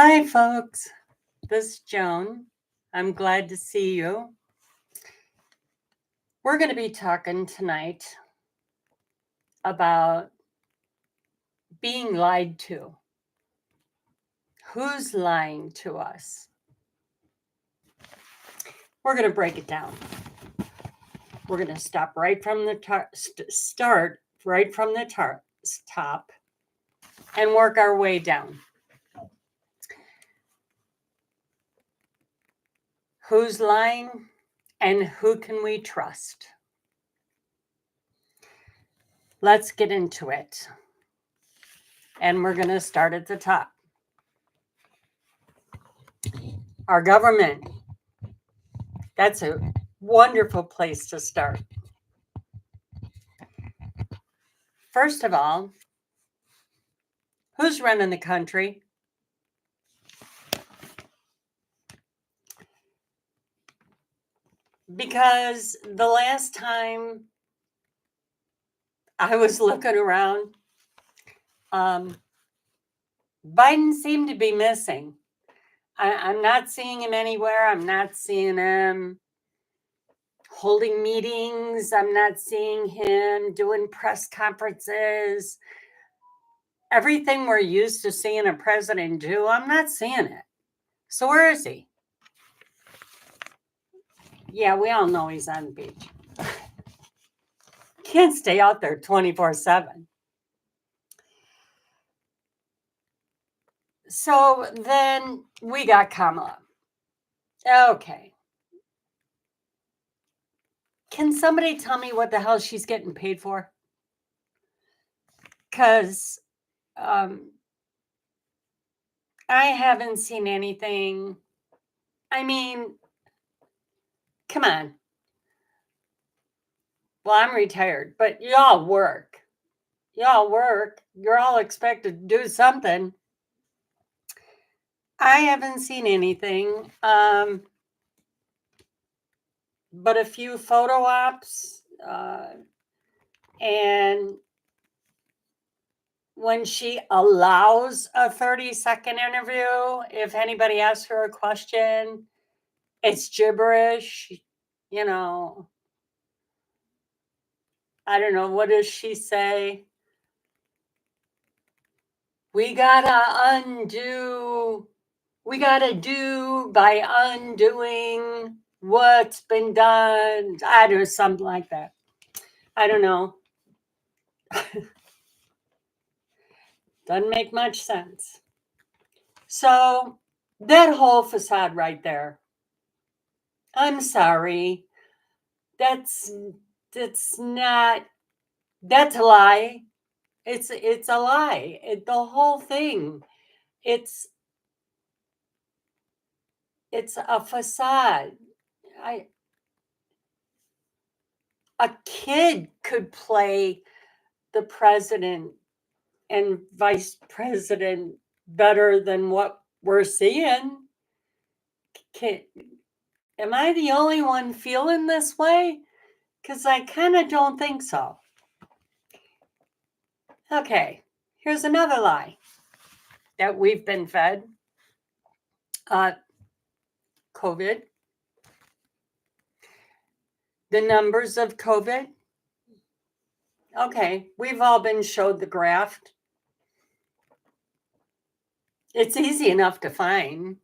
Hi, folks. This is Joan. I'm glad to see you. We're going to be talking tonight about being lied to. Who's lying to us? We're going to break it down. We're going to stop right from the start right from the top and work our way down. Who's lying and who can we trust? Let's get into it. And we're going to start at the top. Our government. That's a wonderful place to start. First of all, who's running the country? Because the last time I was looking around, Biden seemed to be missing. I'm not seeing him anywhere. I'm not seeing him holding meetings. I'm not seeing him doing press conferences. Everything we're used to seeing a president do, I'm not seeing it. So where is he? Yeah, we all know he's on the beach. Can't stay out there 24/7. So then we got Kamala. Okay. Can somebody tell me what the hell she's getting paid for? Because I haven't seen anything. I mean, come on. Well, I'm retired, but y'all work. Y'all work. You're all expected to do something. I haven't seen anything. But a few photo ops. And when she allows a 30-second interview, if anybody asks her a question, it's gibberish. You know, I don't know. What does she say? We gotta do by undoing what's been done. I do something like that. I don't know. Doesn't make much sense. So that whole facade right there, I'm sorry. That's not, that's a lie. It's a lie. The whole thing. It's a facade. A kid could play the president and vice president better than what we're seeing. Am I the only one feeling this way? Because I kind of don't think so. Okay, here's another lie that we've been fed. COVID. The numbers of COVID. Okay, we've all been showed the graph. It's easy enough to find.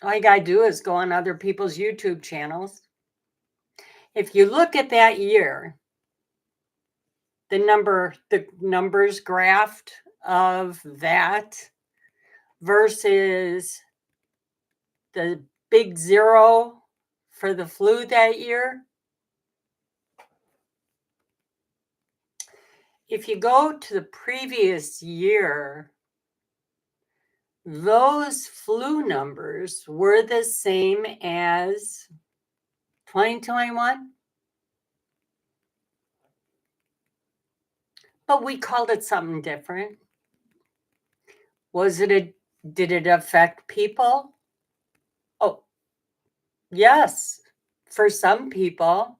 All you gotta do is go on other people's YouTube channels. If you look at that year, the numbers graphed of that versus the big zero for the flu that year. If you go to the previous year, those flu numbers were the same as 2021. But we called it something different. Did it affect people? Oh, yes. For some people,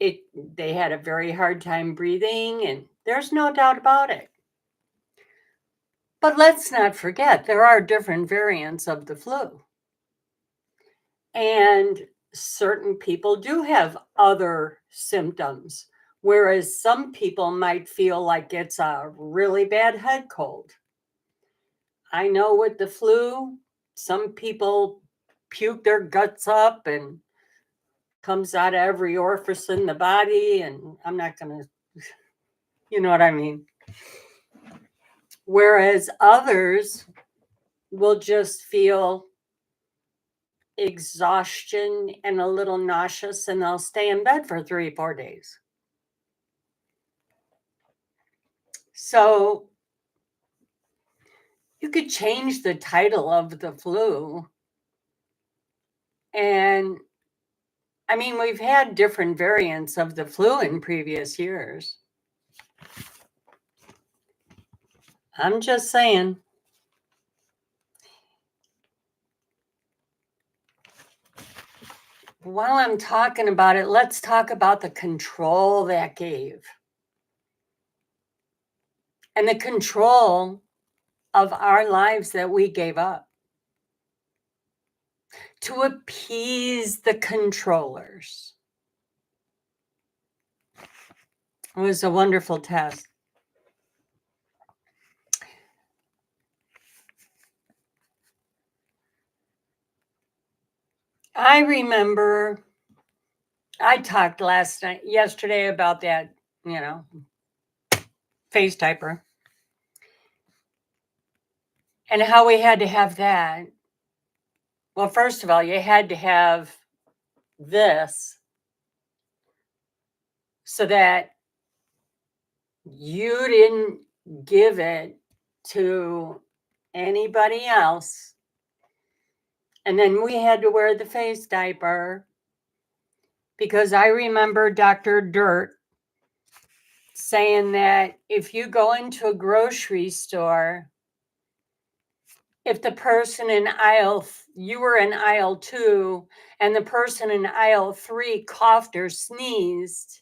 they had a very hard time breathing, and there's no doubt about it. But let's not forget, there are different variants of the flu. And certain people do have other symptoms, whereas some people might feel like it's a really bad head cold. I know with the flu, some people puke their guts up and comes out of every orifice in the body, and I'm not going to, you know what I mean? Whereas others will just feel exhaustion and a little nauseous, and they'll stay in bed for 3-4 days. So you could change the title of the flu. And I mean, we've had different variants of the flu in previous years. I'm just saying. While I'm talking about it, let's talk about the control that gave. And the control of our lives that we gave up to appease the controllers. It was a wonderful test. I remember I talked yesterday about that, face typer, and how we had to have that. Well, first of all, you had to have this so that you didn't give it to anybody else. And then we had to wear the face diaper because I remember Dr. Dirt saying that if you go into a grocery store, if the person in you were in aisle 2 and the person in aisle 3 coughed or sneezed,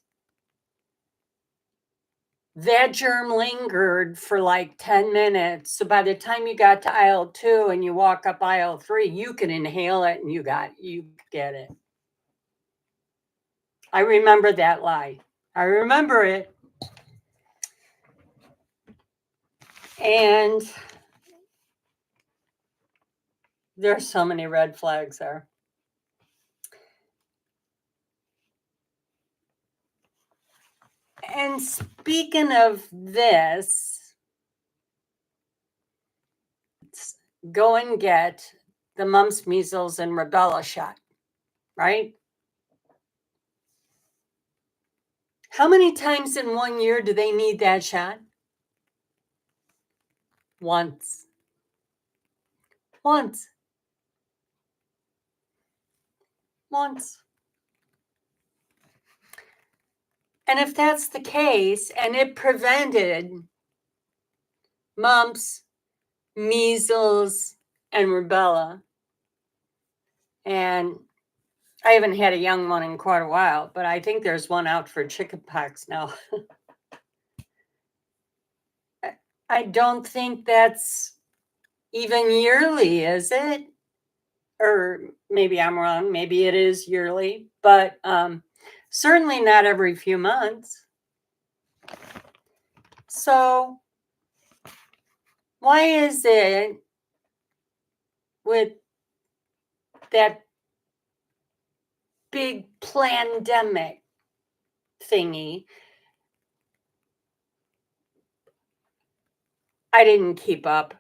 that germ lingered for like 10 minutes. So by the time you got to aisle 2 and you walk up aisle 3, you can inhale it and you get it. I remember that lie. I remember it. And there's so many red flags there. And speaking of this, go and get the mumps, measles, and rubella shot, right? How many times in 1 year do they need that shot? Once. Once. Once. And if that's the case, and it prevented mumps, measles, and rubella, and I haven't had a young one in quite a while, but I think there's one out for chickenpox now. I don't think that's even yearly, is it? Or maybe I'm wrong. Maybe it is yearly, but certainly not every few months. So why is it with that big pandemic thingy, I didn't keep up?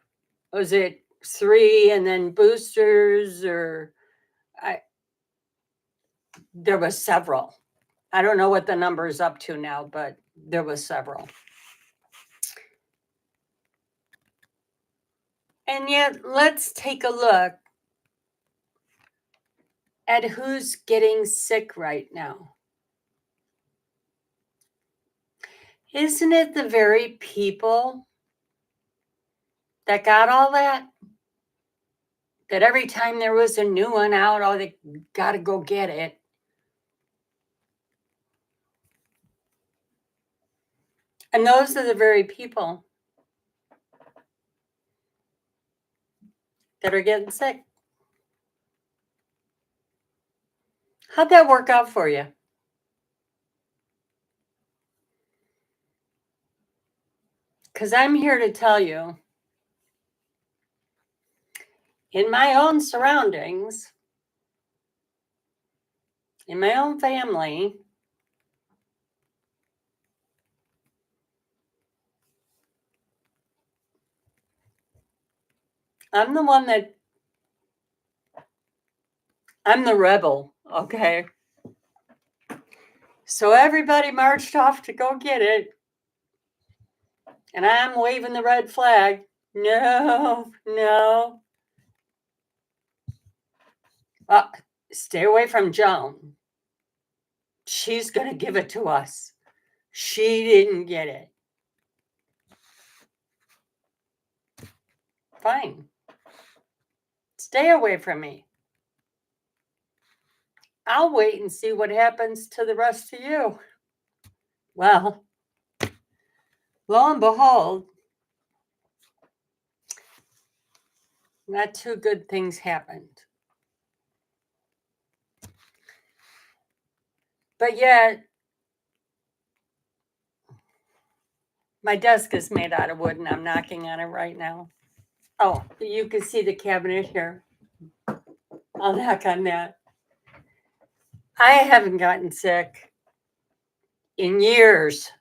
Was it 3 and then boosters, or there was several. I don't know what the number is up to now, but there was several. And yet, let's take a look at who's getting sick right now. Isn't it the very people that got all that? That every time there was a new one out, oh, they got to go get it. And those are the very people that are getting sick. How'd that work out for you? Because I'm here to tell you, in my own surroundings, in my own family, I'm the rebel, okay? So everybody marched off to go get it. And I'm waving the red flag. No. Stay away from Joan. She's going to give it to us. She didn't get it. Fine. Stay away from me. I'll wait and see what happens to the rest of you. Well, lo and behold, not two good things happened. But yet, my desk is made out of wood and I'm knocking on it right now. Oh, you can see the cabinet here. I'll knock on that. I haven't gotten sick in years.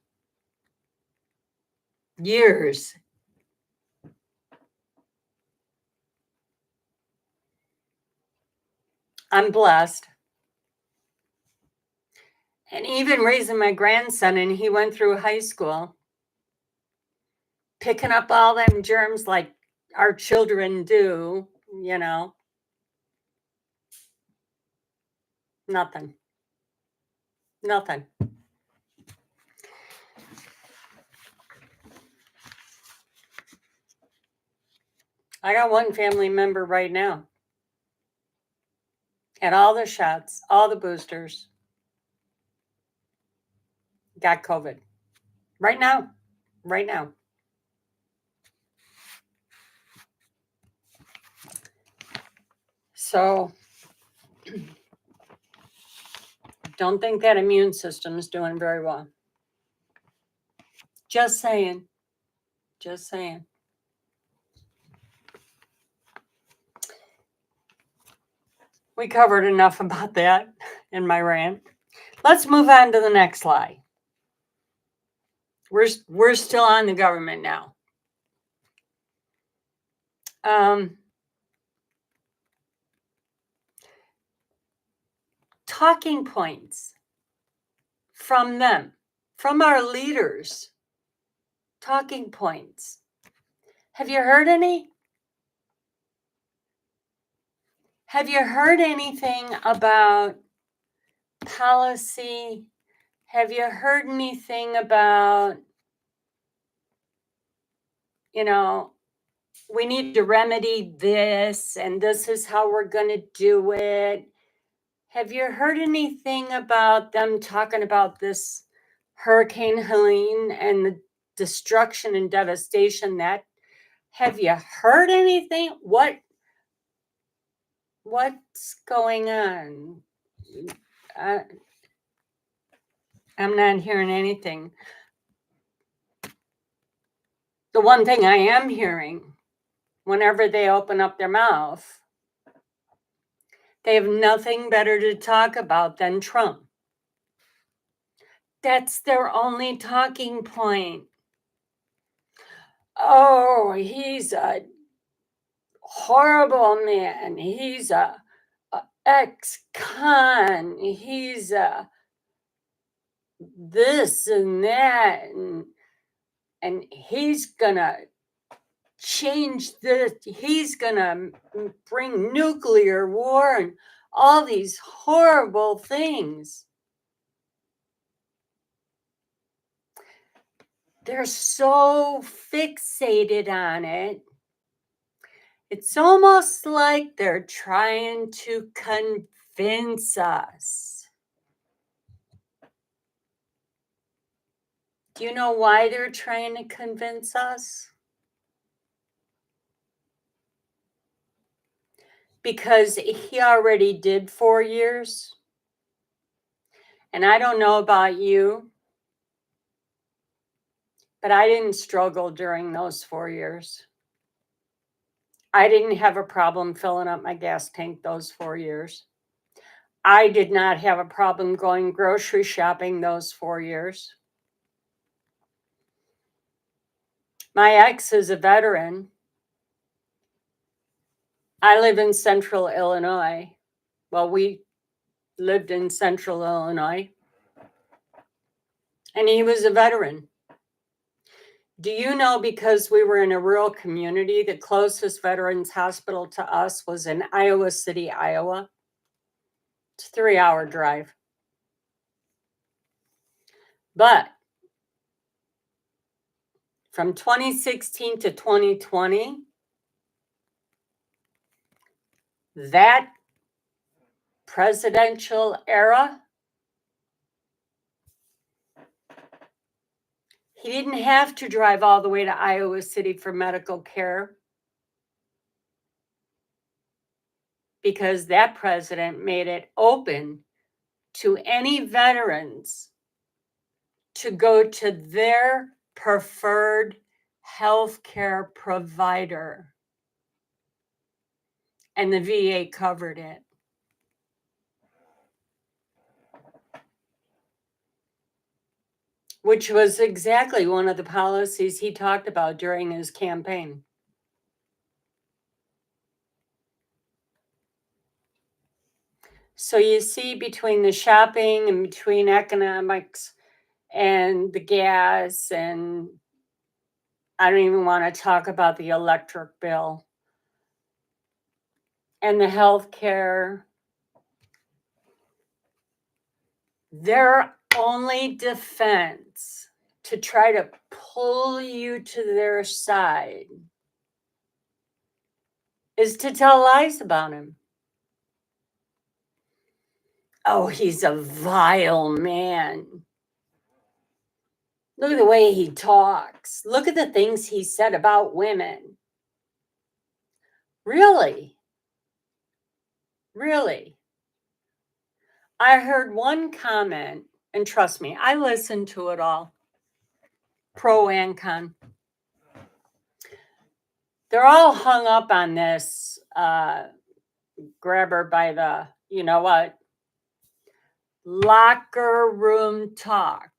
I'm blessed. And even raising my grandson, and he went through high school, picking up all them germs like our children do, you know. Nothing. I got one family member right now. Had all the shots, all the boosters. Got COVID. Right now. So don't think that immune system is doing very well. Just saying. We covered enough about that in my rant. Let's move on to the next slide. We're still on the government now. Talking points from them, from our leaders. Talking points. Have you heard any? Have you heard anything about policy? Have you heard anything about, we need to remedy this and this is how we're going to do it? Have you heard anything about them talking about this Hurricane Helene and the destruction and devastation that? Have you heard anything? What's going on? I'm not hearing anything. The one thing I am hearing, whenever they open up their mouth, they have nothing better to talk about than Trump. That's their only talking point. Oh, he's a horrible man. He's a ex-con. He's a this and that. And he's gonna change this. He's gonna bring nuclear war and all these horrible things. They're so fixated on it. It's almost like they're trying to convince us. Do you know why they're trying to convince us? because he already did 4 years. And I don't know about you, but I didn't struggle during those 4 years. I didn't have a problem filling up my gas tank those 4 years. I did not have a problem going grocery shopping those 4 years. My ex is a veteran. I live in central Illinois. Well, we lived in central Illinois. And he was a veteran. Do you know, because we were in a rural community, the closest veterans hospital to us was in Iowa City, Iowa? It's a 3-hour drive. But from 2016 to 2020, that presidential era, he didn't have to drive all the way to Iowa City for medical care, because that president made it open to any veterans to go to their preferred healthcare provider. And the VA covered it. Which was exactly one of the policies he talked about during his campaign. So you see, between the shopping and between economics and the gas, and I don't even want to talk about the electric bill and the health care, their only defense to try to pull you to their side is to tell lies about him. Oh, he's a vile man. Look at the way he talks. Look at the things he said about women. Really? Really? I heard one comment, and trust me, I listened to it all, pro and con. They're all hung up on this grab her by the, you know what, locker room talk.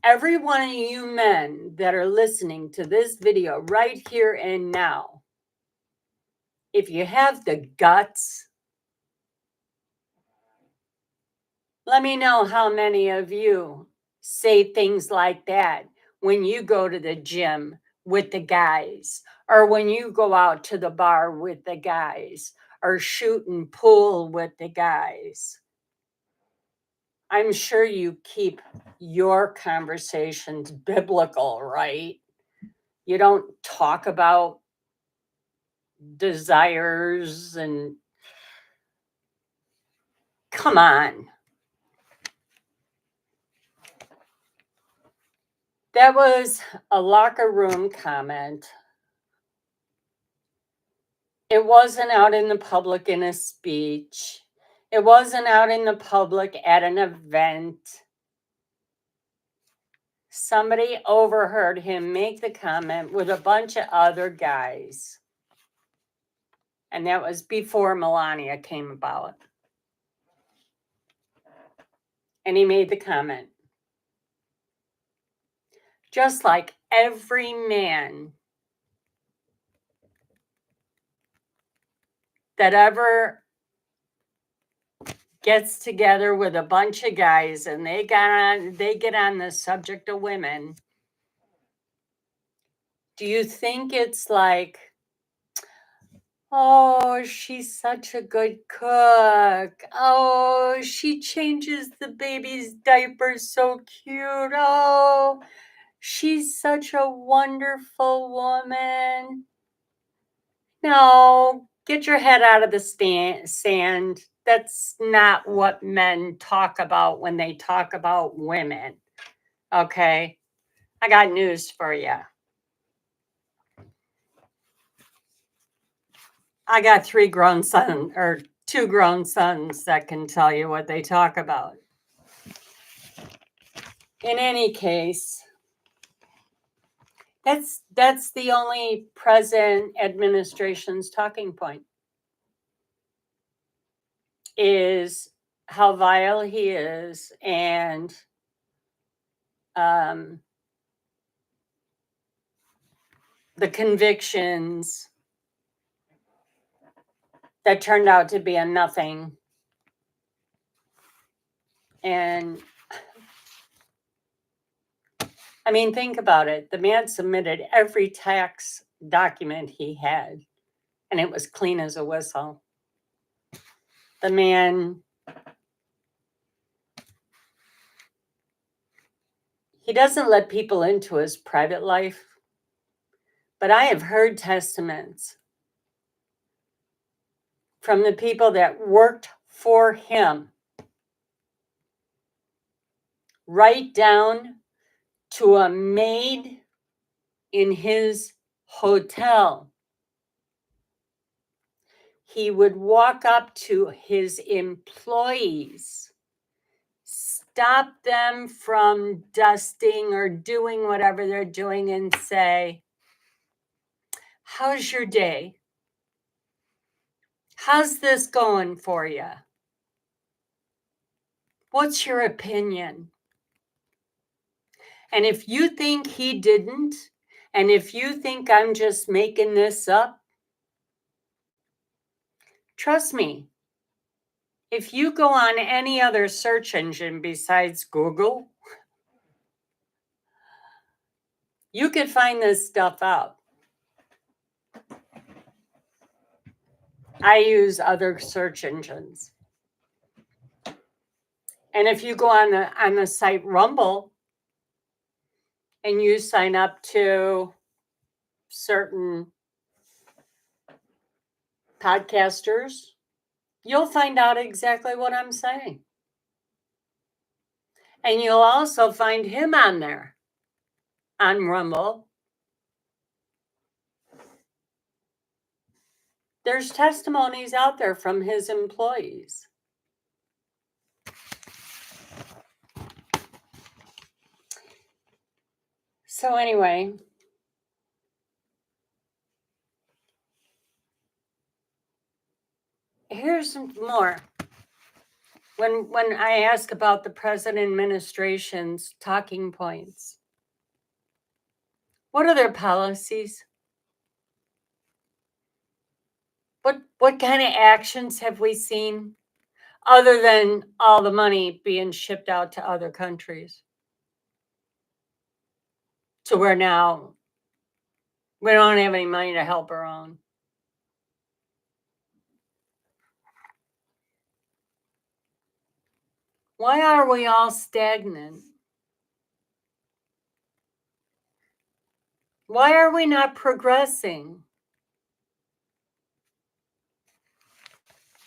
Every one of you men that are listening to this video right here and now, if you have the guts, let me know how many of you say things like that when you go to the gym with the guys, or when you go out to the bar with the guys, or shooting pool with the guys. I'm sure you keep your conversations biblical, right? You don't talk about desires and come on. That was a locker room comment. It wasn't out in the public in a speech. It wasn't out in the public at an event. Somebody overheard him make the comment with a bunch of other guys. And that was before Melania came about. And he made the comment. Just like every man that ever gets together with a bunch of guys and they get on the subject of women, do you think it's like, oh, she's such a good cook. Oh, she changes the baby's diapers so cute. Oh, she's such a wonderful woman. No, get your head out of the sand. That's not what men talk about when they talk about women. Okay? I got news for you. I got 3 grown sons or 2 grown sons that can tell you what they talk about. In any case, that's the only present administration's talking point, is how vile he is and the convictions that turned out to be a nothing. And I mean, think about it. The man submitted every tax document he had, and it was clean as a whistle. The man, he doesn't let people into his private life, but I have heard testaments from the people that worked for him, right down to a maid in his hotel. He would walk up to his employees, stop them from dusting or doing whatever they're doing, and say, "How's your day? How's this going for you? What's your opinion?" And if you think he didn't, and if you think I'm just making this up, trust me, if you go on any other search engine besides Google, you could find this stuff out. I use other search engines. And if you go on the site Rumble and you sign up to certain podcasters, you'll find out exactly what I'm saying. And you'll also find him on there, on Rumble. There's testimonies out there from his employees. So anyway, here's more. When I ask about the present administration's talking points, what are their policies? What kind of actions have we seen other than all the money being shipped out to other countries? To where now we don't have any money to help our own. Why are we all stagnant? Why are we not progressing?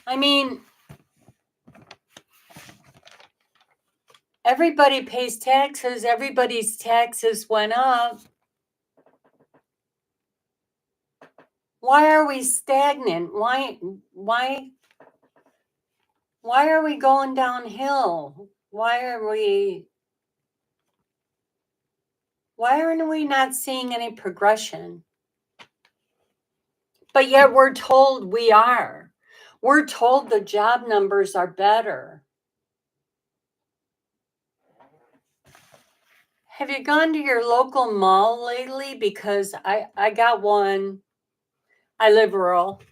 I mean, everybody pays taxes. Everybody's taxes went up. Why are we stagnant? Why are we going downhill? Why aren't we not seeing any progression? But yet we're told we are. We're told the job numbers are better. Have you gone to your local mall lately? Because I got one. I live rural.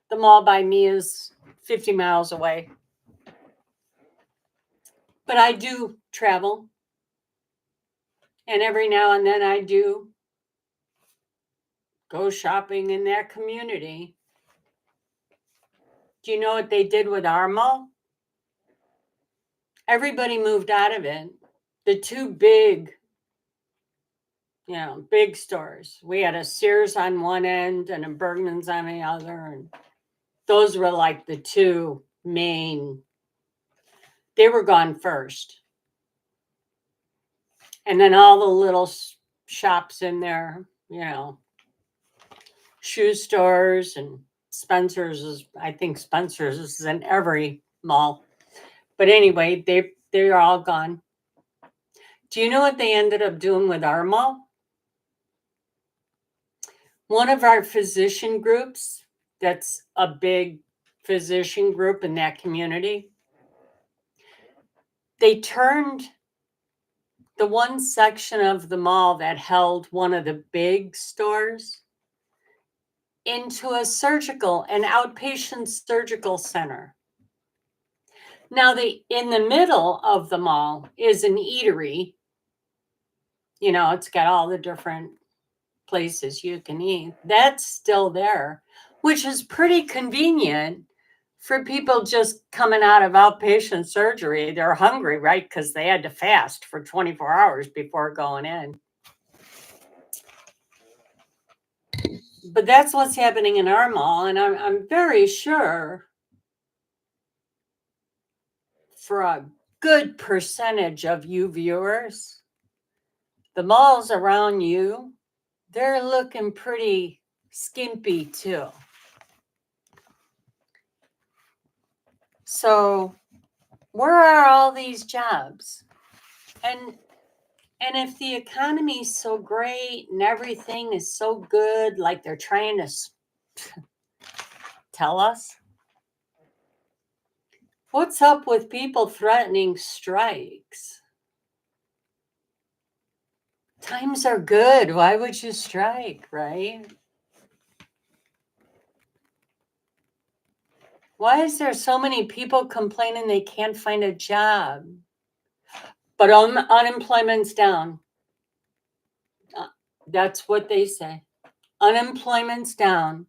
The mall by me is 50 miles away. But I do travel. And every now and then I do go shopping in that community. Do you know what they did with our mall? Everybody moved out of it. The two big stores. We had a Sears on one end and a Bergman's on the other. And those were like the two main. They were gone first. And then all the little shops in there, shoe stores and Spencer's is, I think Spencer's is in every mall. But anyway, they're all gone. Do you know what they ended up doing with our mall? One of our physician groups, that's a big physician group in that community, they turned the one section of the mall that held one of the big stores into a an outpatient surgical center. Now, in the middle of the mall is an eatery. You know, it's got all the different places you can eat. That's still there, which is pretty convenient for people just coming out of outpatient surgery. They're hungry, right? Because they had to fast for 24 hours before going in. But that's what's happening in our mall. And I'm very sure for a good percentage of you viewers, the malls around you, they're looking pretty skimpy too. So where are all these jobs? And if the economy is so great and everything is so good, like they're trying to tell us, what's up with people threatening strikes? Times are good. Why would you strike, right? Why is there so many people complaining they can't find a job? But unemployment's down. That's what they say. Unemployment's down.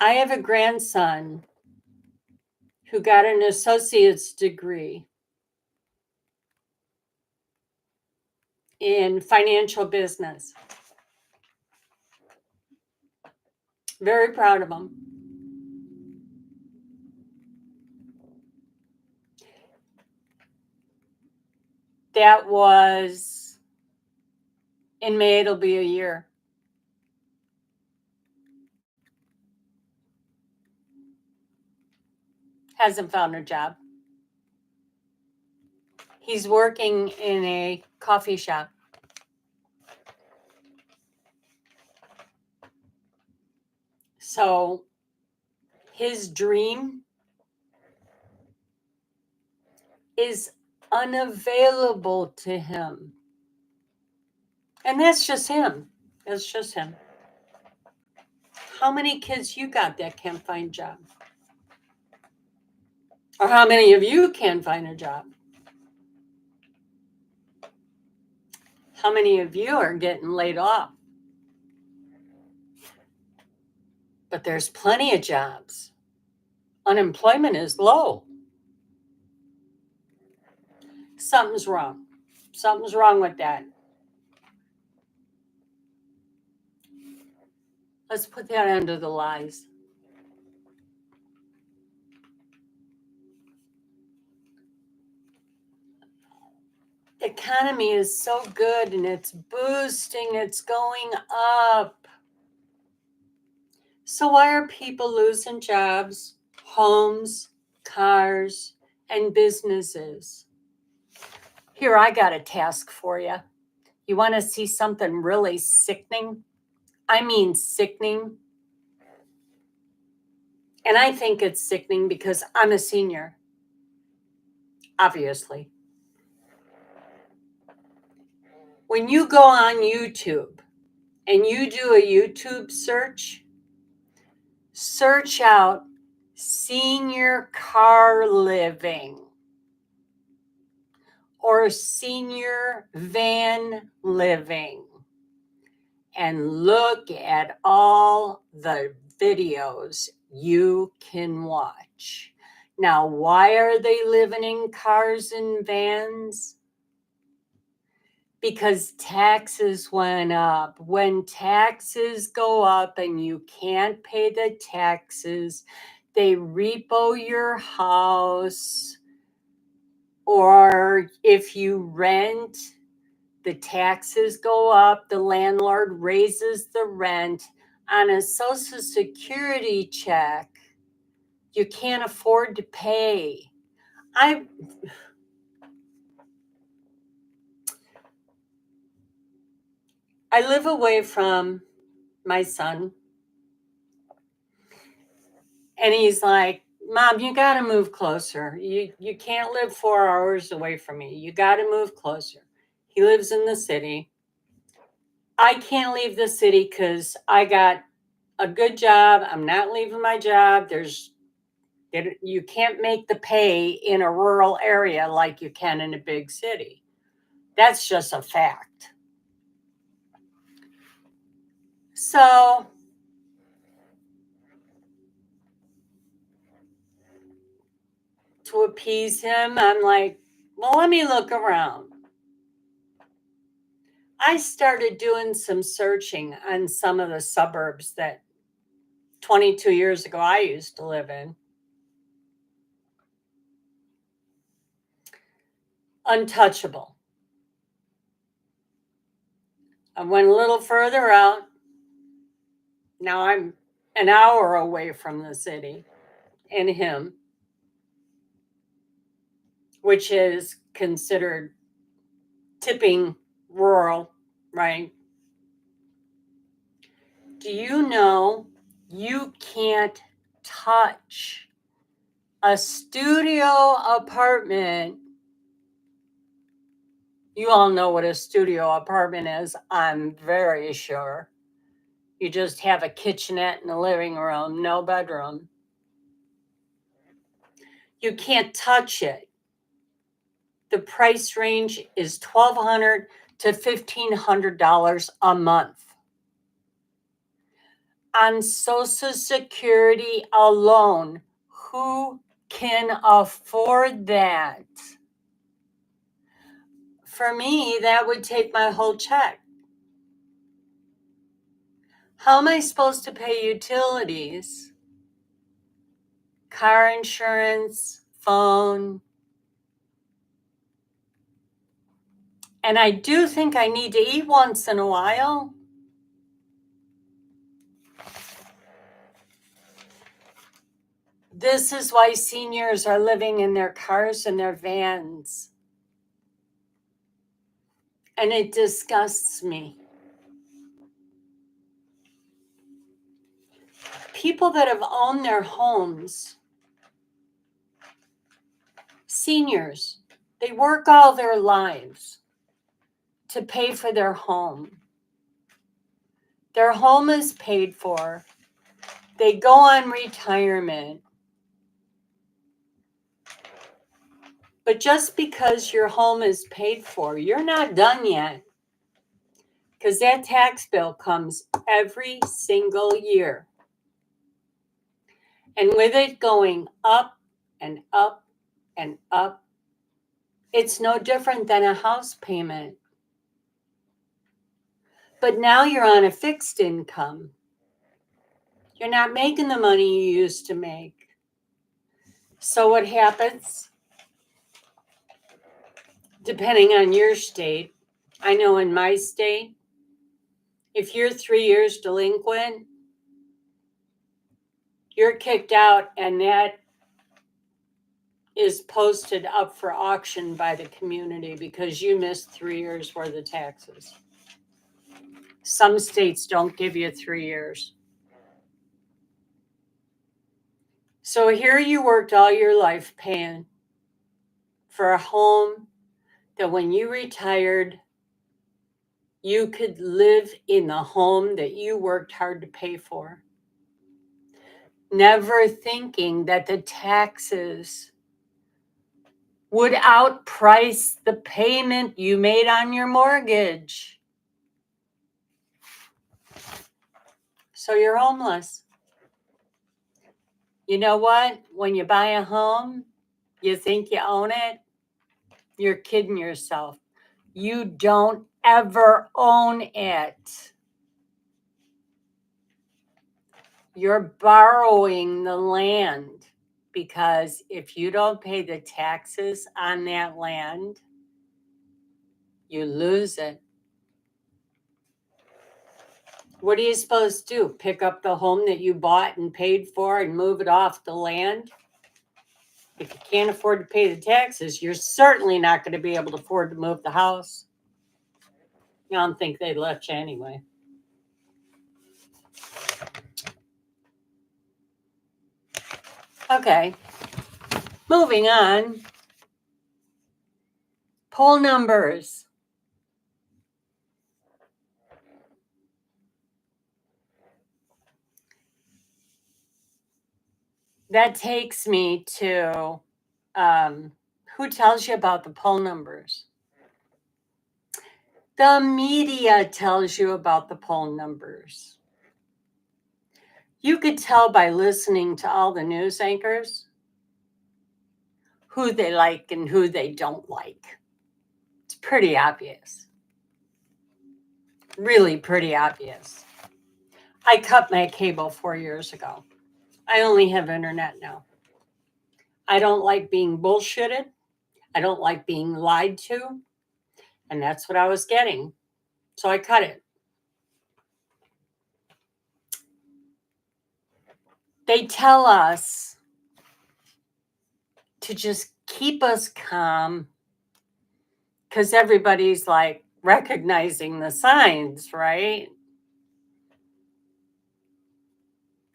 I have a grandson who got an associate's degree in financial business. Very proud of him. That was in May, it'll be a year. Hasn't found a job. He's working in a coffee shop. So his dream is unavailable to him. And that's just him. That's just him. How many kids you got that can't find jobs? Or how many of you can find a job? How many of you are getting laid off? But there's plenty of jobs. Unemployment is low. Something's wrong. Something's wrong with that. Let's put that under the lies. The economy is so good and it's boosting, it's going up. So why are people losing jobs, homes, cars, and businesses? Here, I got a task for you. You want to see something really sickening? I mean sickening. And I think it's sickening because I'm a senior, obviously. When you go on YouTube and you do a YouTube search out senior car living or senior van living and look at all the videos you can watch. Now, why are they living in cars and vans? Because taxes went up. When taxes go up and you can't pay the taxes, they repo your house. Or if you rent, the taxes go up, the landlord raises the rent. On a Social Security check, you can't afford to pay. I live away from my son, and he's like, Mom, you got to move closer. You can't live 4 hours away from me. You got to move closer. He lives in the city. I can't leave the city because I got a good job. I'm not leaving my job. You can't make the pay in a rural area like you can in a big city. That's just a fact. So to appease him, I'm like, well, let me look around. I started doing some searching on some of the suburbs that 22 years ago I used to live in. Untouchable. I went a little further out. Now I'm an hour away from the city and him, which is considered tipping rural, right? Do you know you can't touch a studio apartment? You all know what a studio apartment is, I'm very sure. You just have a kitchenette and a living room, no bedroom. You can't touch it. The price range is $1,200 to $1,500 a month. On Social Security alone, who can afford that? For me, that would take my whole check. How am I supposed to pay utilities? Car insurance, phone. And I do think I need to eat once in a while. This is why seniors are living in their cars and their vans. And it disgusts me. People that have owned their homes, seniors, they work all their lives to pay for their home. Their home is paid for. They go on retirement. But just because your home is paid for, you're not done yet. Because that tax bill comes every single year. And with it going up and up and up, it's no different than a house payment. But now you're on a fixed income. You're not making the money you used to make. So what happens? Depending on your state, I know in my state, if you're 3 years delinquent, you're kicked out, and that is posted up for auction by the community because you missed 3 years worth of taxes. Some states don't give you 3 years. So here you worked all your life paying for a home that when you retired, you could live in the home that you worked hard to pay for. Never thinking that the taxes would outprice the payment you made on your mortgage. So you're homeless. You know what? When you buy a home, you think you own it. You're kidding yourself. You don't ever own it. You're borrowing the land because if you don't pay the taxes on that land, you lose it. What are you supposed to do? Pick up the home that you bought and paid for and move it off the land? If you can't afford to pay the taxes, you're certainly not going to be able to afford to move the house. I don't think they'd let you anyway. Okay, moving on. Poll numbers. That takes me to who tells you about the poll numbers? The media tells you about the poll numbers. You could tell by listening to all the news anchors who they like and who they don't like. It's pretty obvious. Really pretty obvious. I cut my cable 4 years ago. I only have internet now. I don't like being bullshitted. I don't like being lied to. And that's what I was getting. So I cut it. They tell us to just keep us calm because everybody's like recognizing the signs, right?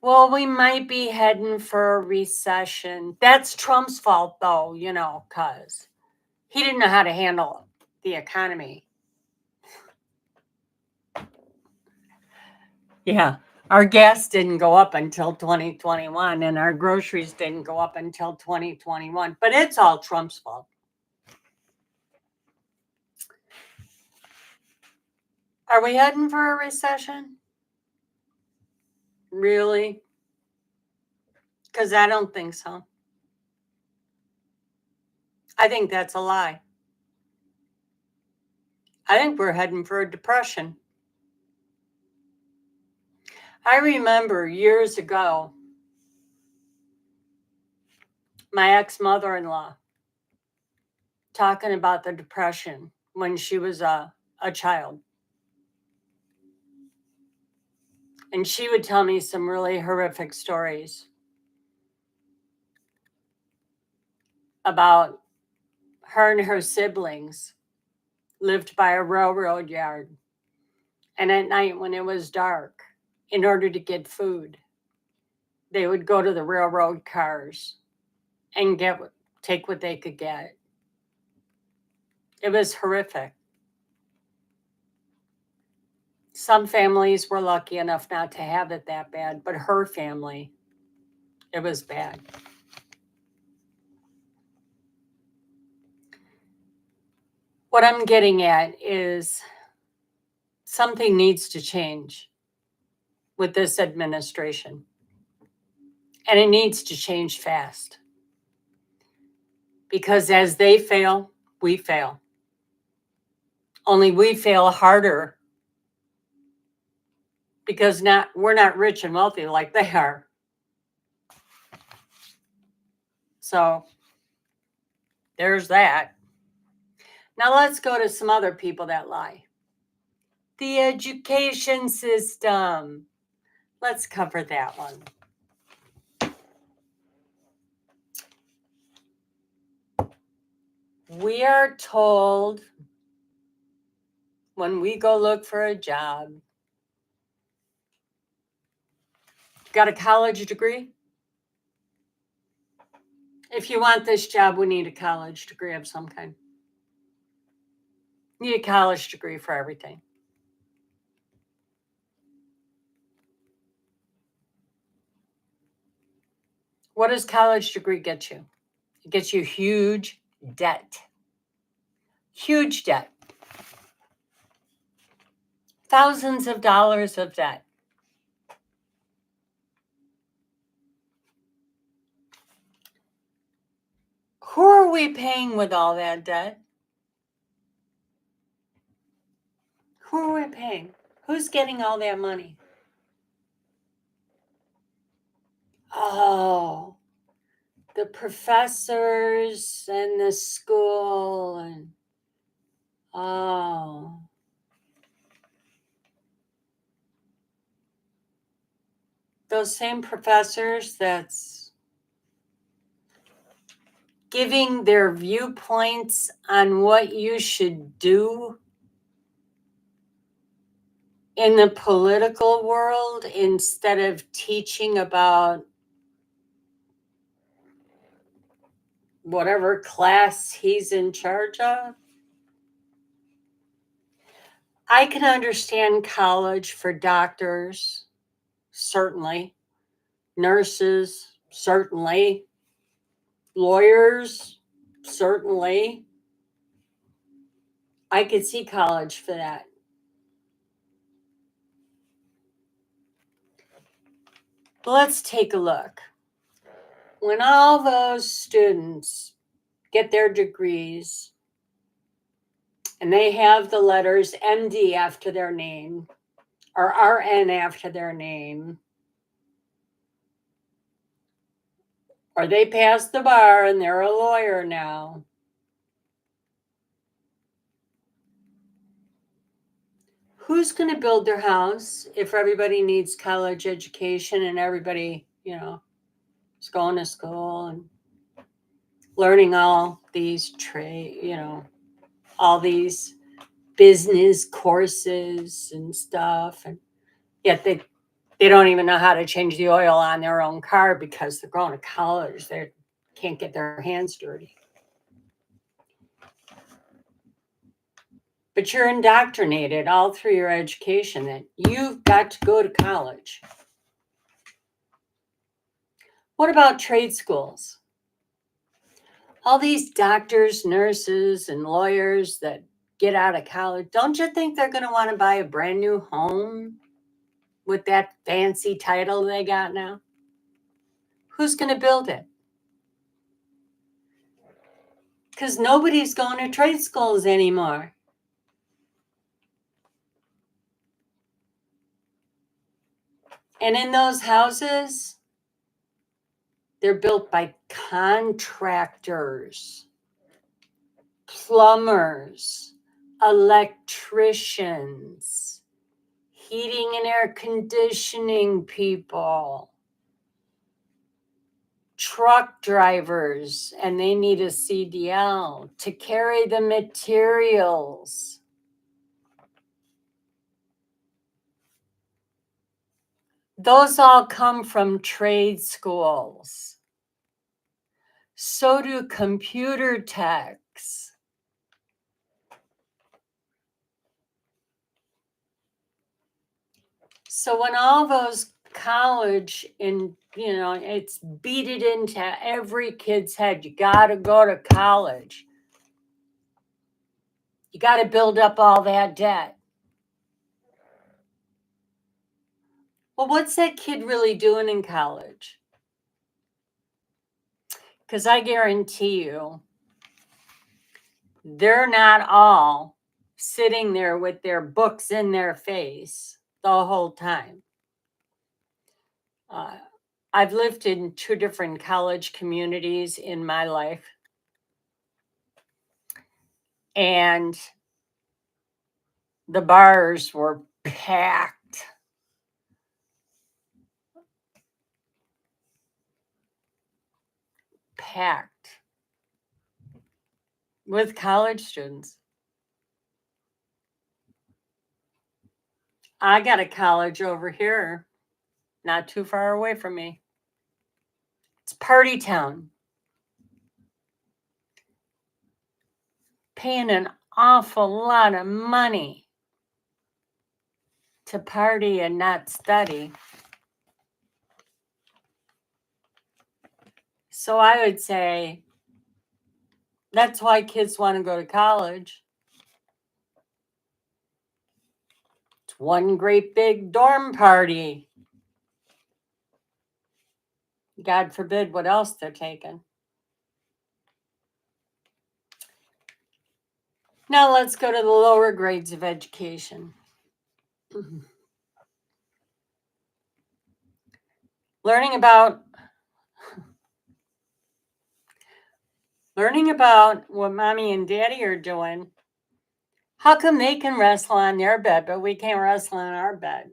Well, we might be heading for a recession. That's Trump's fault, though, because he didn't know how to handle the economy. Yeah. Our gas didn't go up until 2021, and our groceries didn't go up until 2021. But it's all Trump's fault. Are we heading for a recession? Really? Because I don't think so. I think that's a lie. I think we're heading for a depression. I remember years ago, my ex-mother-in-law talking about the depression when she was a child. And she would tell me some really horrific stories about her and her siblings lived by a railroad yard. And at night when it was dark, in order to get food, they would go to the railroad cars and take what they could get. It was horrific. Some families were lucky enough not to have it that bad, but her family, it was bad. What I'm getting at is something needs to change with this administration. And it needs to change fast. Because as they fail, we fail. Only we fail harder because we're not rich and wealthy like they are. So there's that. Now let's go to some other people that lie. The education system. Let's cover that one. We are told when we go look for a job, got a college degree? If you want this job, we need a college degree of some kind. You need a college degree for everything. What does college degree get you? It gets you huge debt. Huge debt. Thousands of dollars of debt. Who are we paying with all that debt? Who are we paying? Who's getting all that money? Oh, the professors and the school and Oh. Those same professors that's giving their viewpoints on what you should do in the political world instead of teaching about whatever class he's in charge of. I can understand college for doctors, certainly, nurses, certainly, lawyers, certainly. I could see college for that. Let's take a look. When all those students get their degrees and they have the letters MD after their name or RN after their name, or they pass the bar and they're a lawyer now, who's going to build their house if everybody needs college education and everybody, is going to school and learning all these all these business courses and stuff, and yet they don't even know how to change the oil on their own car because they're going to college. They can't get their hands dirty. But you're indoctrinated all through your education that you've got to go to college. What about trade schools? All these doctors, nurses, and lawyers that get out of college, don't you think they're going to want to buy a brand new home with that fancy title they got now? Who's going to build it? Because nobody's going to trade schools anymore. And in those houses, they're built by contractors, plumbers, electricians, heating and air conditioning people, truck drivers, and they need a CDL to carry the materials. Those all come from trade schools. So do computer techs. So when all those college it's beat into every kid's head, you got to go to college. You got to build up all that debt. Well, what's that kid really doing in college? Because I guarantee you, they're not all sitting there with their books in their face the whole time. I've lived in 2 different college communities in my life. And the bars were packed. Packed with college students. I got a college over here, not too far away from me. It's party town. Paying an awful lot of money to party and not study. So I would say that's why kids want to go to college. It's one great big dorm party. God forbid what else they're taking. Now let's go to the lower grades of education. Learning about what mommy and daddy are doing How come they can wrestle on their bed, but we can't wrestle on our bed?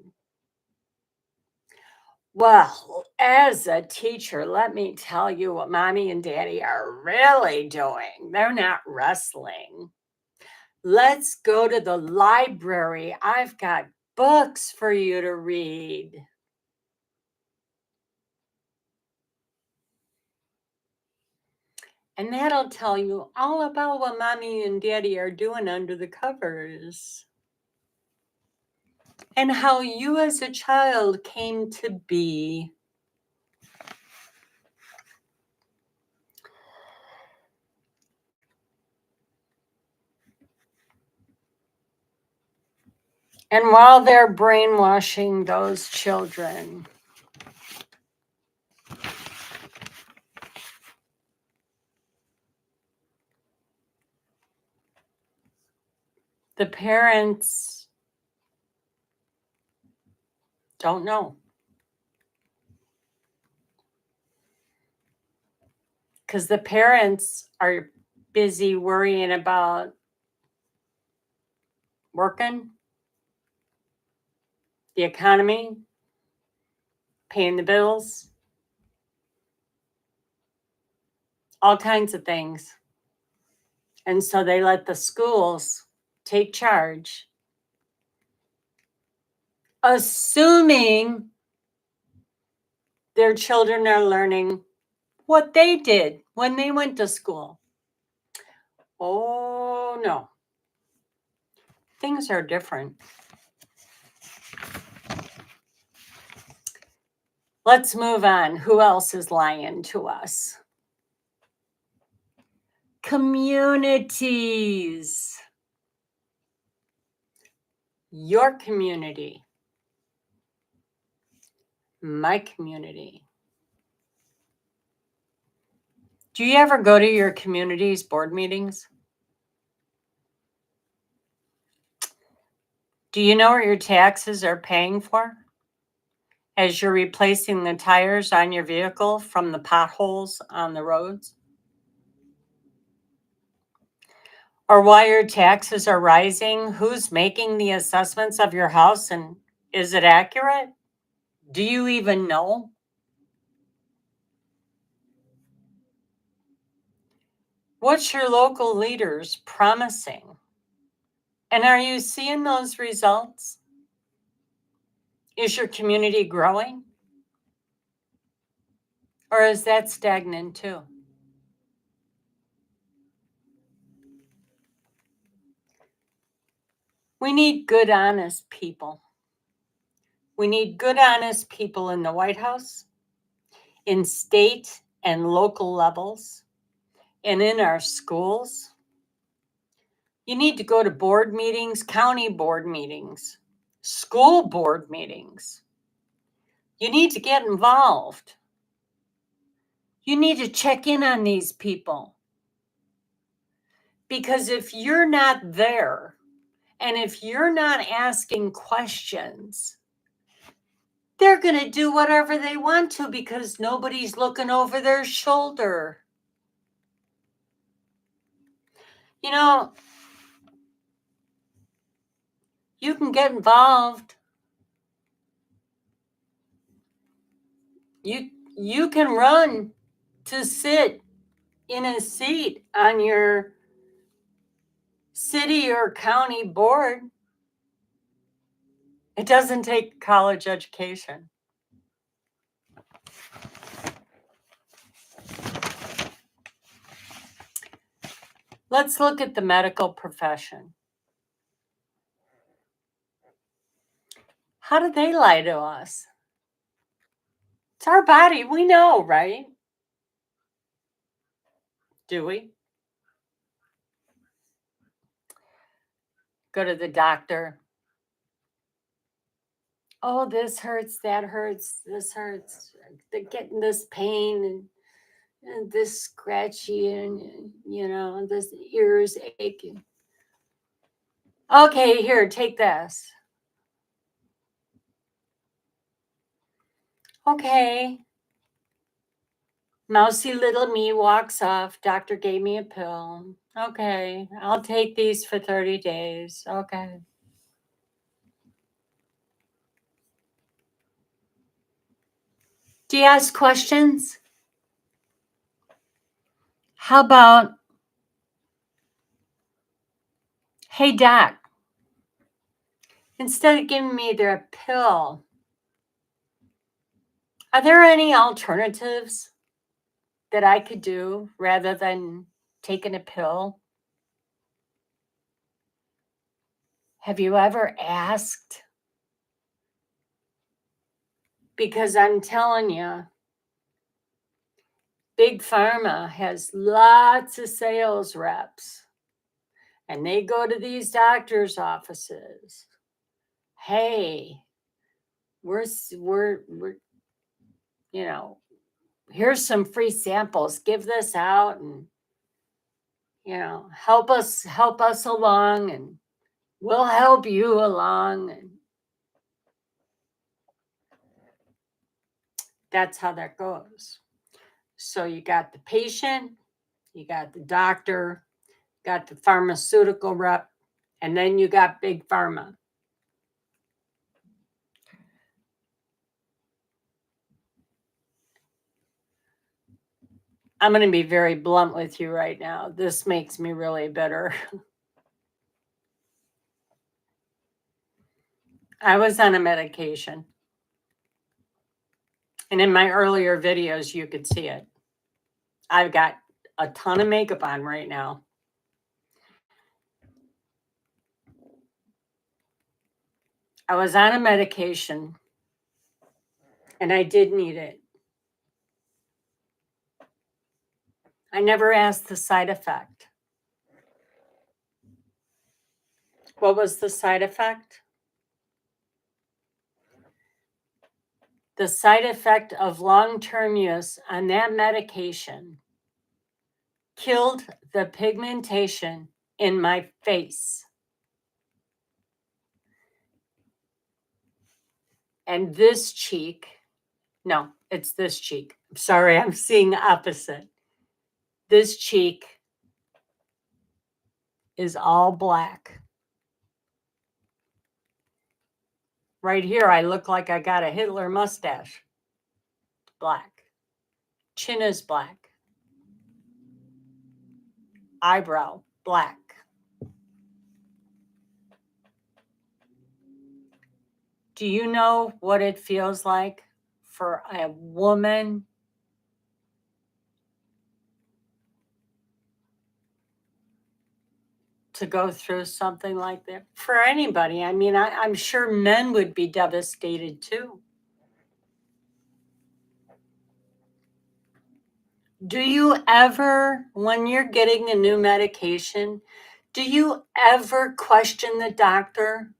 Well, as a teacher, let me tell you what mommy and daddy are really doing. They're not wrestling. Let's go to the library. I've got books for you to read. And that'll tell you all about what mommy and daddy are doing under the covers. And how you as a child came to be. And while they're brainwashing those children, the parents don't know. Because the parents are busy worrying about working, the economy, paying the bills, all kinds of things. And so they let the schools take charge, assuming their children are learning what they did when they went to school. Oh, no. Things are different. Let's move on. Who else is lying to us? Communities. Your community. My community. Do you ever go to your community's board meetings? Do you know what your taxes are paying for as you're replacing the tires on your vehicle from the potholes on the roads? Or why your taxes are rising? Who's making the assessments of your house, and is it accurate? Do you even know? What's your local leaders promising? And are you seeing those results? Is your community growing? Or is that stagnant too? We need good, honest people. We need good, honest people in the White House, in state and local levels, and in our schools. You need to go to board meetings, county board meetings, school board meetings. You need to get involved. You need to check in on these people. Because if you're not there, and if you're not asking questions, they're going to do whatever they want to because nobody's looking over their shoulder. You know, you can get involved. You can run to sit in a seat on your city or county board. It doesn't take college education. Let's look at the medical profession. How do they lie to us? It's our body. We know, right? Do we? Go to the doctor. Oh, this hurts, that hurts, this hurts. They're getting this pain and this scratchy and, this ears aching. Okay, here, take this. Okay. Mousy little me walks off. Doctor gave me a pill. Okay, I'll take these for 30 days. Okay. Do you ask questions? How about, hey, doc, instead of giving me their pill, are there any alternatives that I could do rather than taking a pill? Have you ever asked? Because I'm telling you, Big Pharma has lots of sales reps, and they go to these doctors' offices. Hey, we're you know, here's some free samples. Give this out, and help us along, and we'll help you along. And that's how that goes. So you got the patient, you got the doctor, got the pharmaceutical rep, and then you got Big Pharma. I'm going to be very blunt with you right now. This makes me really bitter. I was on a medication. And in my earlier videos, you could see it. I've got a ton of makeup on right now. I was on a medication and I did need it. I never asked the side effect. What was the side effect? The side effect of long-term use on that medication killed the pigmentation in my face. And this cheek, no, it's this cheek. I'm sorry, I'm seeing opposite. This cheek is all black. Right here, I look like I got a Hitler mustache. Black. Chin is black. Eyebrow, black. Do you know what it feels like for a woman to go through something like that? For anybody. I mean, I'm sure men would be devastated too. Do you ever, when you're getting a new medication, do you ever question the doctor?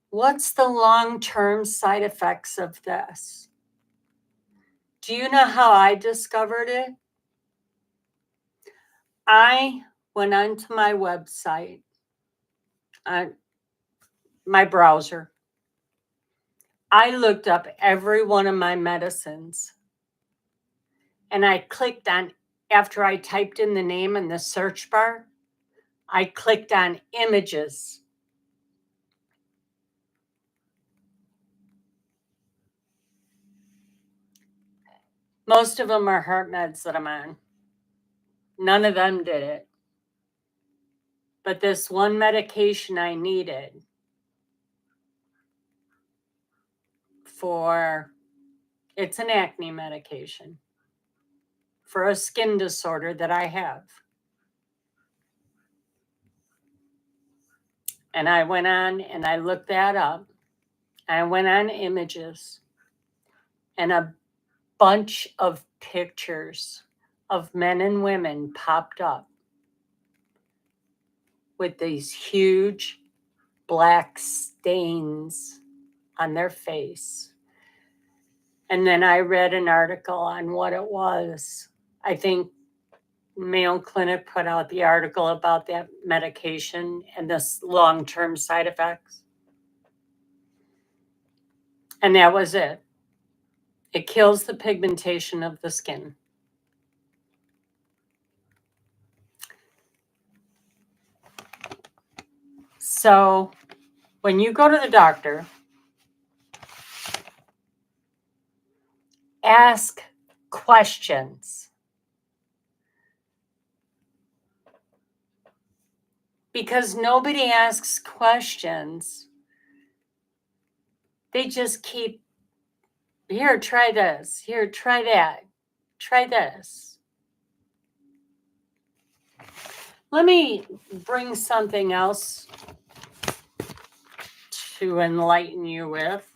What's the long-term side effects of this? Do you know how I discovered it? I went onto my website, my browser. I looked up every one of my medicines and I clicked on, after I typed in the name in the search bar, I clicked on images. Most of them are heart meds that I'm on. None of them did it. But this one medication I needed it's an acne medication for a skin disorder that I have. And I went on and I looked that up. I went on images and a bunch of pictures of men and women popped up with these huge black stains on their face. And then I read an article on what it was. I think Mayo Clinic put out the article about that medication and the long-term side effects. And that was it. It kills the pigmentation of the skin. So when you go to the doctor, ask questions. Because nobody asks questions. They just keep, here, try this. Here, try that. Try this. Let me bring something else to enlighten you with.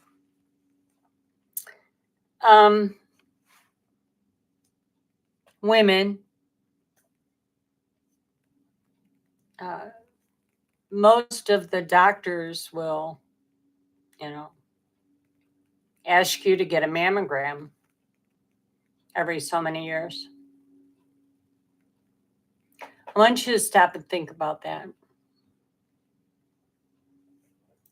Women, most of the doctors will, ask you to get a mammogram every so many years. I want you to stop and think about that.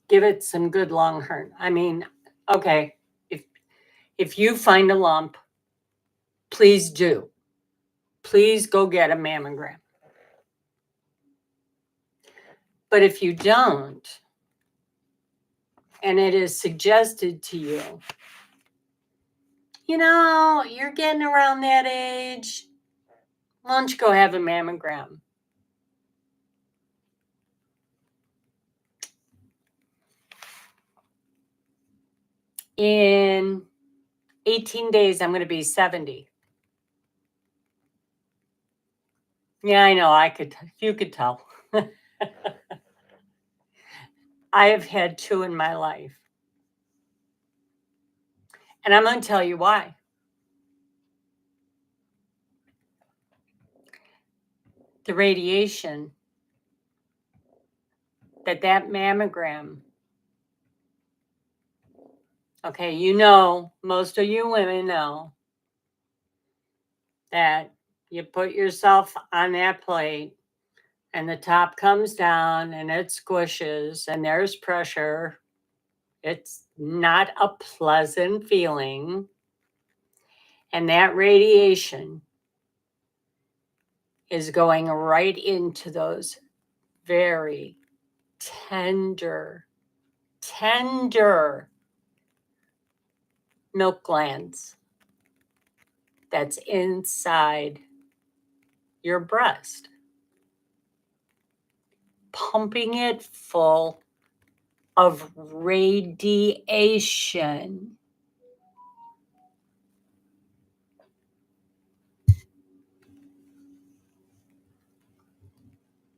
Give it some good long hard. I mean, okay, if you find a lump, please do. Please go get a mammogram. But if you don't, and it is suggested to you, you're getting around that age, why don't you go have a mammogram? In 18 days, I'm going to be 70. Yeah, I know. You could tell. I have had 2 in my life. And I'm going to tell you why. The radiation that mammogram, okay, most of you women know that you put yourself on that plate and the top comes down and it squishes and there's pressure. It's not a pleasant feeling. And that radiation is going right into those very tender milk glands that's inside your breast, pumping it full of radiation.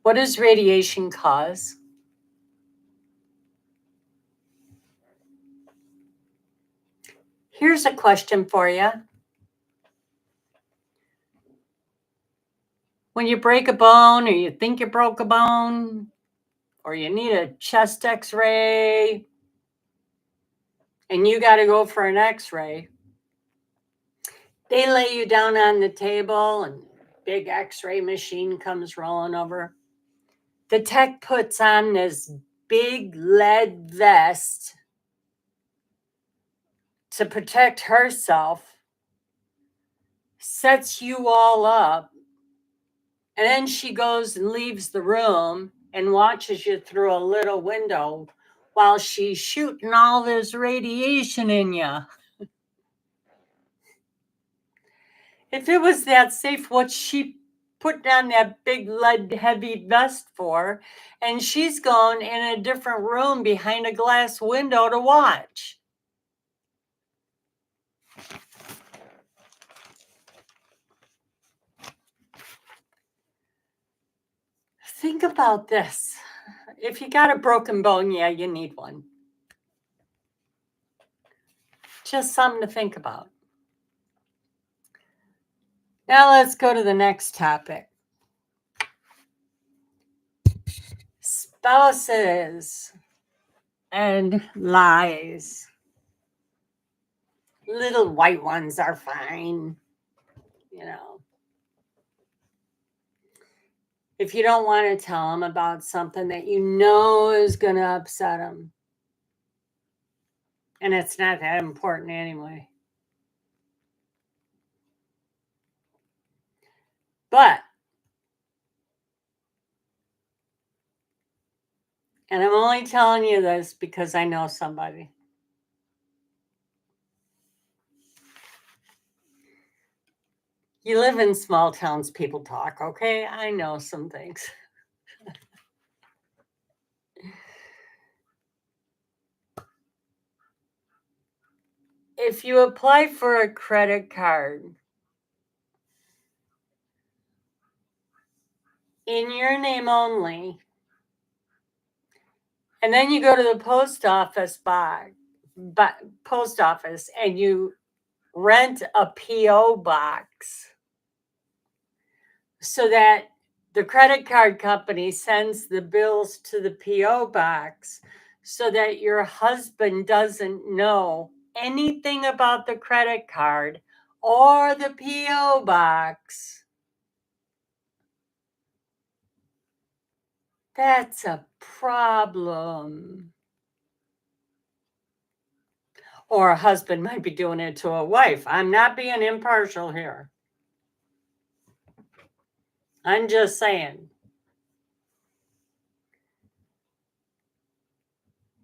What does radiation cause? Here's a question for you. When you break a bone or you think you broke a bone or you need a chest x-ray and you got to go for an x-ray, they lay you down on the table and big x-ray machine comes rolling over. The tech puts on this big lead vest to protect herself, sets you all up, and then she goes and leaves the room and watches you through a little window while she's shooting all this radiation in you. If it was that safe, what she put down that big lead heavy vest for, and she's gone in a different room behind a glass window to watch. Think about this. If you got a broken bone, yeah, you need one. Just something to think about. Now let's go to the next topic. Spouses and lies. Little white ones are fine, If you don't want to tell them about something that is going to upset them. And it's not that important anyway. But And I'm only telling you this because I know somebody. You live in small towns, people talk, okay? I know some things. If you apply for a credit card in your name only, and then you go to the post office and you rent a PO box so that the credit card company sends the bills to the PO box so that your husband doesn't know anything about the credit card or the PO box. That's a problem. Or a husband might be doing it to a wife. I'm not being impartial here. I'm just saying.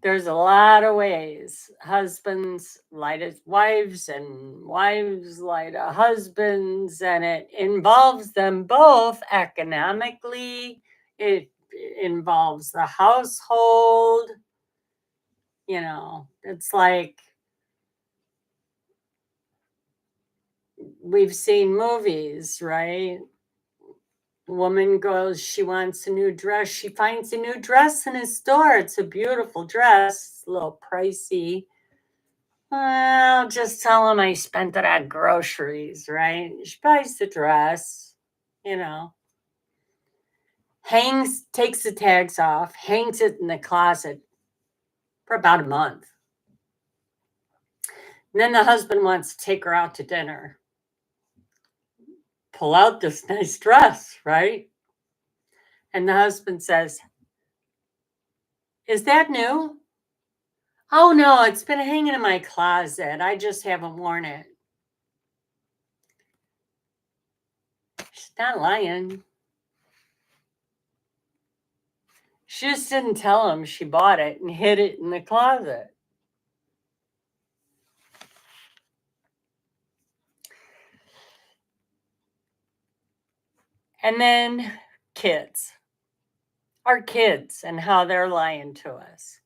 There's a lot of ways husbands lie to wives and wives lie to husbands, and it involves them both economically. It involves the household. You know, it's like we've seen movies, right? Woman goes, she wants a new dress. She finds a new dress in a store. It's a beautiful dress, a little pricey. Well, just tell him I spent it on groceries, right? She buys the dress, you know, takes the tags off, hangs it in the closet for about a month. And then the husband wants to take her out to dinner. Pull out this nice dress, right? And the husband says, "Is that new?" "Oh, no, it's been hanging in my closet. I just haven't worn it." She's not lying. She just didn't tell him she bought it and hid it in the closet. And then kids, our kids, and how they're lying to us.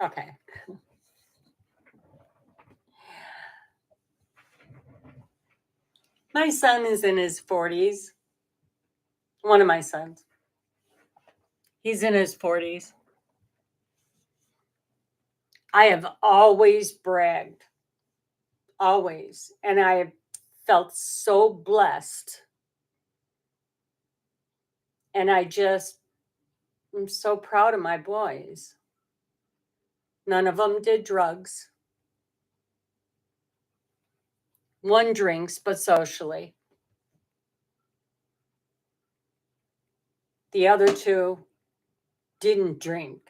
Okay. My son is in his 40s. One of my sons. He's in his 40s. I have always bragged, always. And I have felt so blessed. And I'm so proud of my boys. None of them did drugs. One drinks, but socially. The other two didn't drink.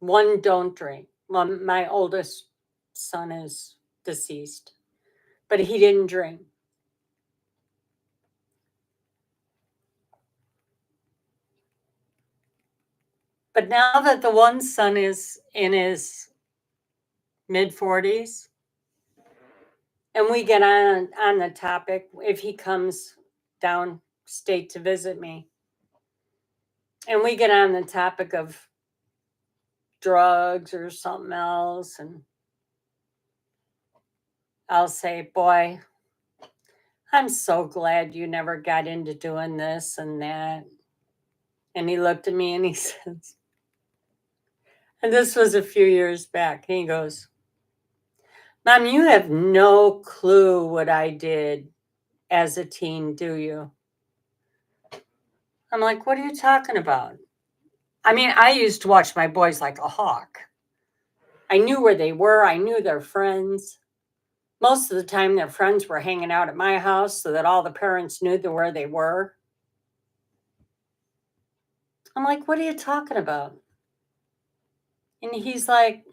One don't drink. Well, my oldest son is deceased, but he didn't drink. But now that the one son is in his mid 40s, and we get on the topic, if he comes down state to visit me, and we get on the topic of drugs or something else, and I'll say, "Boy, I'm so glad you never got into doing this and that." And he looked at me and he says, and this was a few years back, and he goes, "Mom, you have no clue what I did as a teen, do you?" I'm like, "What are you talking about?" I mean, I used to watch my boys like a hawk. I knew where they were. I knew their friends. Most of the time, their friends were hanging out at my house so that all the parents knew where they were. I'm like, "What are you talking about?" And he's like,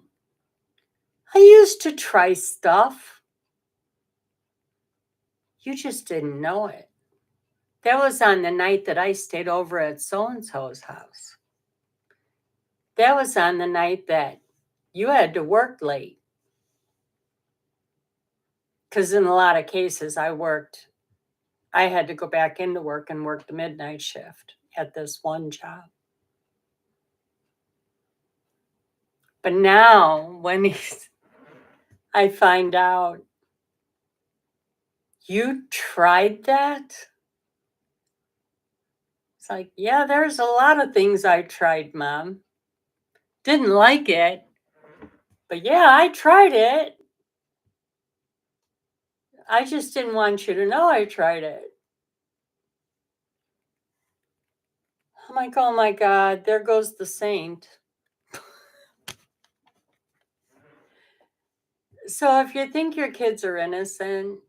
"I used to try stuff. You just didn't know it. That was on the night that I stayed over at so-and-so's house. That was on the night that you had to work late. Because in a lot of cases, I had to go back into work and work the midnight shift at this one job. But now, when I find out you tried that, it's like, yeah, there's a lot of things I tried, Mom. Didn't like it, but yeah, I tried it. I just didn't want you to know I tried it. I'm like, oh my God, there goes the saint. So if you think your kids are innocent,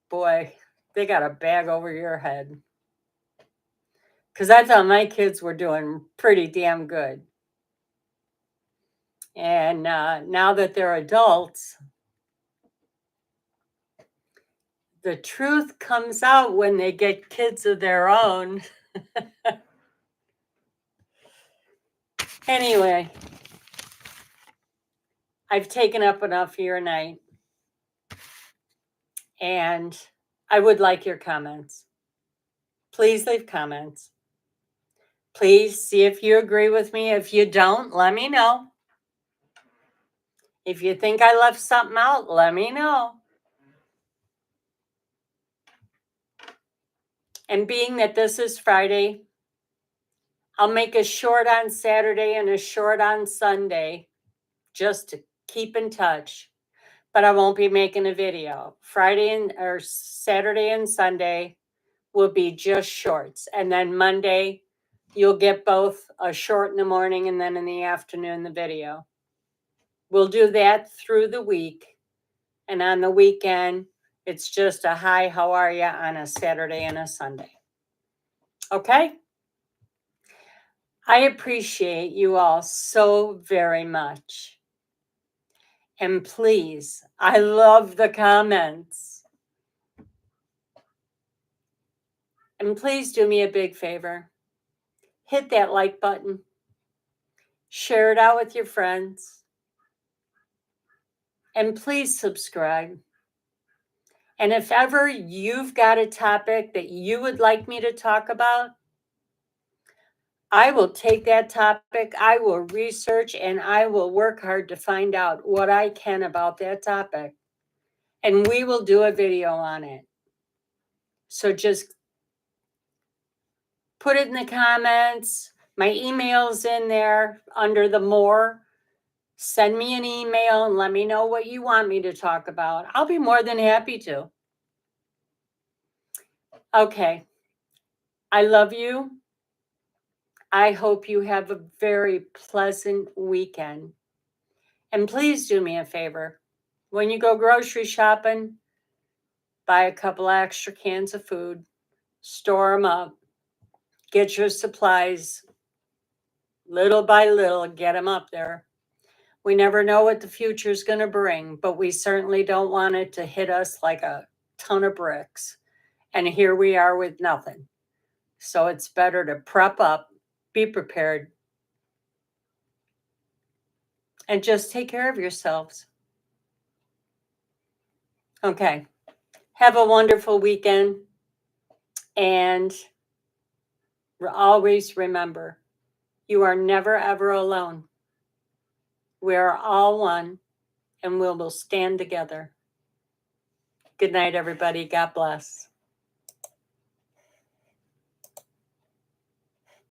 boy, they got a bag over your head. Because I thought my kids were doing pretty damn good. And now that they're adults, the truth comes out when they get kids of their own. Anyway, I've taken up enough of your night. And I would like your comments. Please leave comments. Please see if you agree with me. If you don't, let me know. If you think I left something out, let me know. And being that this is Friday, I'll make a short on Saturday and a short on Sunday just to keep in touch. But I won't be making a video. Saturday and Sunday will be just shorts. And then Monday, you'll get both a short in the morning and then in the afternoon, the video. We'll do that through the week. And on the weekend, it's just a hi, how are you on a Saturday and a Sunday. Okay? I appreciate you all so very much. And please, I love the comments. And please do me a big favor. Hit that like button. Share it out with your friends. And please subscribe. And if ever you've got a topic that you would like me to talk about, I will take that topic, I will research, and I will work hard to find out what I can about that topic. And we will do a video on it. So just put it in the comments. My email's in there under the more. Send me an email and let me know what you want me to talk about. I'll be more than happy to. Okay. I love you. I hope you have a very pleasant weekend. And please do me a favor. When you go grocery shopping, buy a couple extra cans of food, store them up, get your supplies little by little, get them up there. We never know what the future is going to bring, but we certainly don't want it to hit us like a ton of bricks. And here we are with nothing. So it's better to prep up, be prepared, and just take care of yourselves. Okay. Have a wonderful weekend. And always remember, you are never, ever alone. We are all one, and we will stand together. Good night, everybody. God bless.